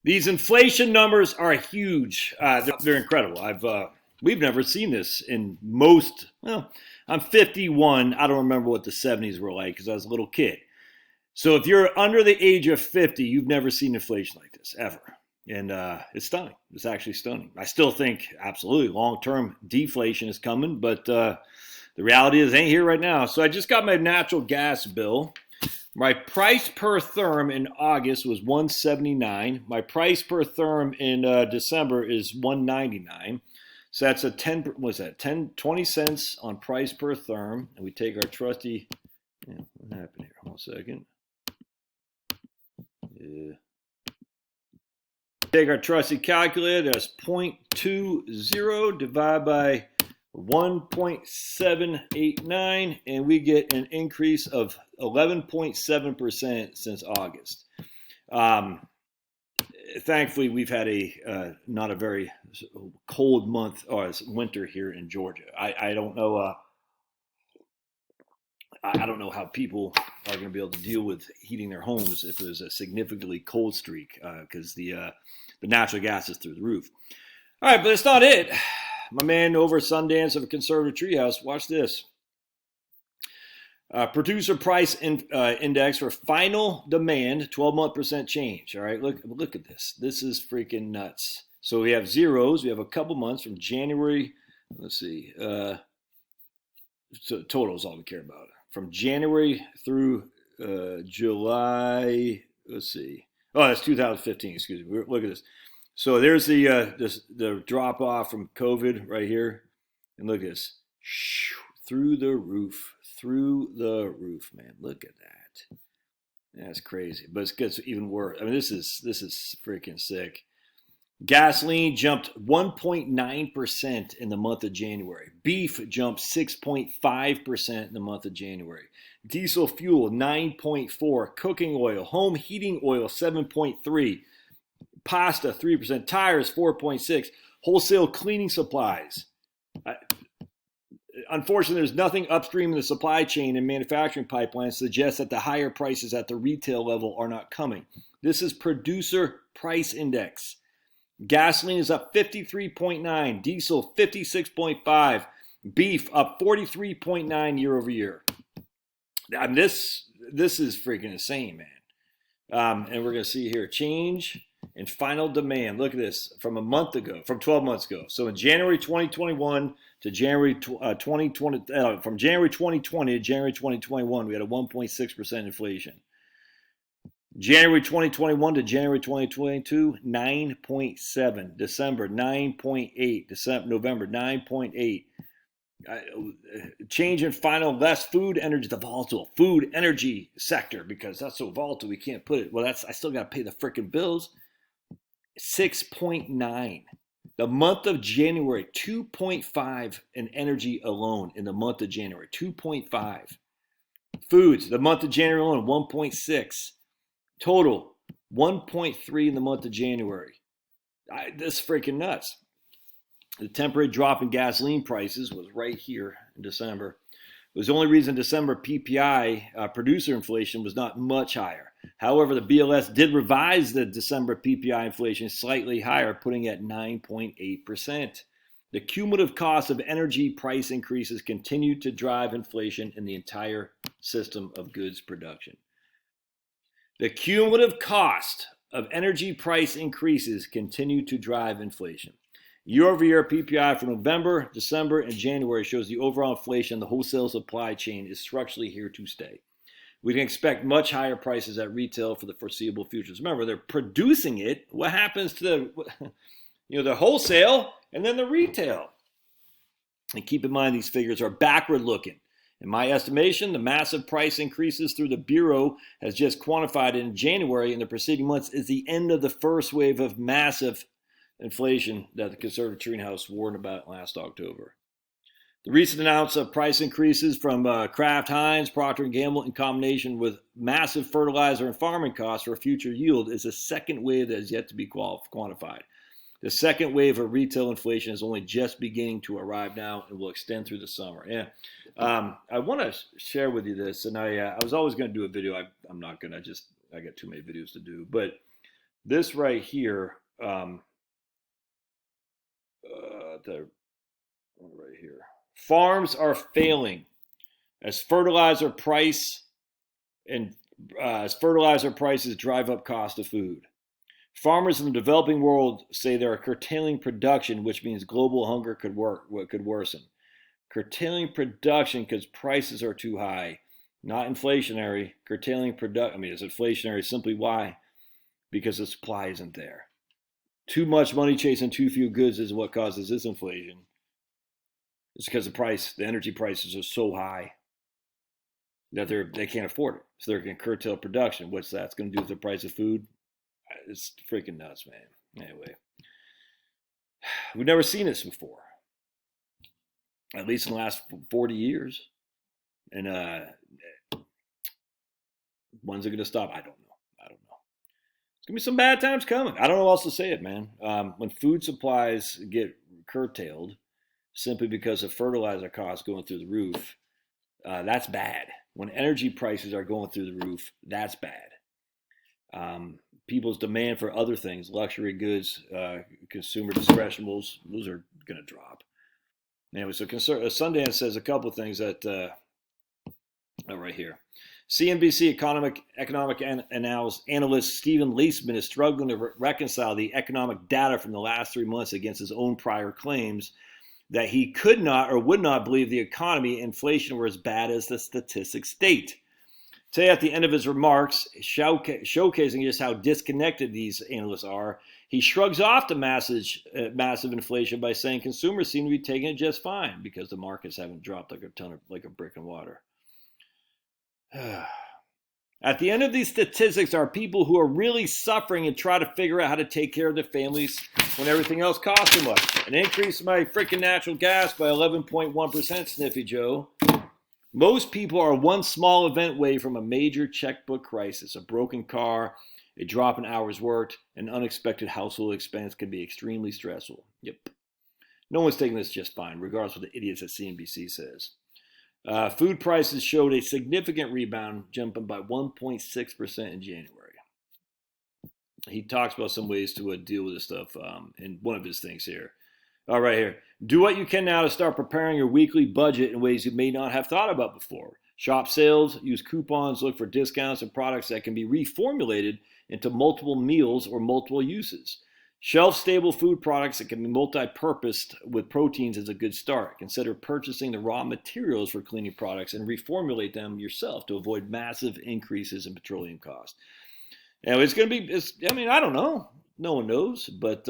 These inflation numbers are huge. They're incredible. We've never seen this in most. Well, I'm 51. I don't remember what the 70s were like because I was a little kid. So if you're under the age of 50, you've never seen inflation like this ever. And it's stunning. It's actually stunning. I still think absolutely long-term deflation is coming, but the reality is it ain't here right now. So I just got my natural gas bill. My price per therm in August was 179. My price per therm in December is 199. So that's a 10, what's that, 10, 20 cents on price per therm. And we take our trusty, what happened here? 1 second. Yeah. Take our trusty calculator, that's 0.20 divided by 1.789, and we get an increase of 11.7% since August. Thankfully, we've had a not a very cold month or winter here in Georgia. I don't know. I don't know how people are going to be able to deal with heating their homes if there's a significantly cold streak because the natural gas is through the roof. All right, but that's not it. My man over Sundance of a conservative treehouse, watch this. Producer price index for final demand, 12-month percent change. All right, look at this. This is freaking nuts. So we have zeros. We have a couple months from January. Let's see. So total is all we care about. From January through July. Let's see. Oh, that's 2015. Excuse me. Look at this. So there's the drop off from COVID right here, and look at this, through the roof, man. Look at that. That's crazy, but it gets even worse. I mean, this is freaking sick. Gasoline jumped 1.9% in the month of January. Beef jumped 6.5% in the month of January. Diesel fuel 9.4%. Cooking oil, home heating oil 7.3%. Pasta 3%. Tires 4.6%. Wholesale cleaning supplies. Unfortunately, there's nothing upstream in the supply chain and manufacturing pipeline suggests that the higher prices at the retail level are not coming. This is producer price index. Gasoline is up 53.9, diesel 56.5, beef up 43.9 year over year. I mean, this is freaking insane, man. And we're going to see here change in final demand. Look at this from a month ago, from 12 months ago. So in January 2021 to January 2020, from January 2020 to January 2021, we had a 1.6% inflation. January 2021 to January 2022, 9.7. December, 9.8. November, 9.8. Change in final less food energy, the volatile food energy sector, because that's so volatile we can't put it. Well, I still got to pay the freaking bills. 6.9. The month of January, 2.5 in energy alone in the month of January, 2.5. Foods, the month of January alone, 1.6. Total, 1.3 in the month of January. This is freaking nuts. The temporary drop in gasoline prices was right here in December. It was the only reason December PPI producer inflation was not much higher. However, the BLS did revise the December PPI inflation slightly higher, putting it at 9.8%. The cumulative cost of energy price increases continued to drive inflation in the entire system of goods production. The cumulative cost of energy price increases continue to drive inflation. Year-over-year PPI for November, December, and January shows the overall inflation in the wholesale supply chain is structurally here to stay. We can expect much higher prices at retail for the foreseeable future. Remember, they're producing it. What happens to the wholesale and then the retail? And keep in mind, these figures are backward-looking. In my estimation, the massive price increases through the Bureau has just quantified in January and the preceding months is the end of the first wave of massive inflation that the conservative treehouse warned about last October. The recent announcement of price increases from Kraft Heinz, Procter & Gamble in combination with massive fertilizer and farming costs for future yield is a second wave that is yet to be quantified. The second wave of retail inflation is only just beginning to arrive now and will extend through the summer. Yeah, I want to share with you this, and I was always going to do a video. I'm not going to I got too many videos to do, but This right here, right here, farms are failing as fertilizer price and as fertilizer prices drive up cost of food. Farmers in the developing world say they are curtailing production, which means global hunger could worsen. Curtailing production because prices are too high, not inflationary. Curtailing production, I mean, it's inflationary simply why? Because the supply isn't there. Too much money chasing too few goods is what causes this inflation. It's because the energy prices are so high that they can't afford it. So they're going to curtail production. What's that's going to do with the price of food? It's freaking nuts, man. Anyway, we've never seen this before, at least in the last 40 years. And when's it going to stop? I don't know. It's going to be some bad times coming. I don't know how else to say it, man. When food supplies get curtailed simply because of fertilizer costs going through the roof, that's bad. When energy prices are going through the roof, that's bad. People's demand for other things, luxury goods, consumer discretionables, those are going to drop. Anyway, so Sundance says a couple of things that right here. CNBC economic analyst Stephen Leisman is struggling to reconcile the economic data from the last 3 months against his own prior claims that he could not or would not believe the economy and inflation were as bad as the statistics state. Today, at the end of his remarks, showcasing just how disconnected these analysts are, he shrugs off the massive inflation by saying consumers seem to be taking it just fine because the markets haven't dropped like a brick in water. At the end of these statistics are people who are really suffering and try to figure out how to take care of their families when everything else costs too much. An increase in my freaking natural gas by 11.1%, Sniffy Joe. Most people are one small event away from a major checkbook crisis. A broken car, a drop in hours worked, an unexpected household expense can be extremely stressful. Yep. No one's taking this just fine, regardless of what the idiots at CNBC says. Food prices showed a significant rebound, jumping by 1.6% in January. He talks about some ways to deal with this stuff in one of his things here. All right, here. Do what you can now to start preparing your weekly budget in ways you may not have thought about before. Shop sales, use coupons, look for discounts and products that can be reformulated into multiple meals or multiple uses. Shelf-stable food products that can be multi-purposed with proteins is a good start. Consider purchasing the raw materials for cleaning products and reformulate them yourself to avoid massive increases in petroleum costs. Now, it's going to be, I don't know. No one knows, but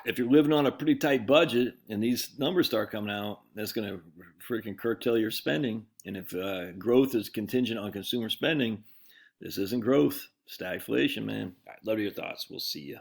if you're living on a pretty tight budget and these numbers start coming out, that's going to freaking curtail your spending. And if growth is contingent on consumer spending, this isn't growth. Stagflation, man. All right, love your thoughts. We'll see you.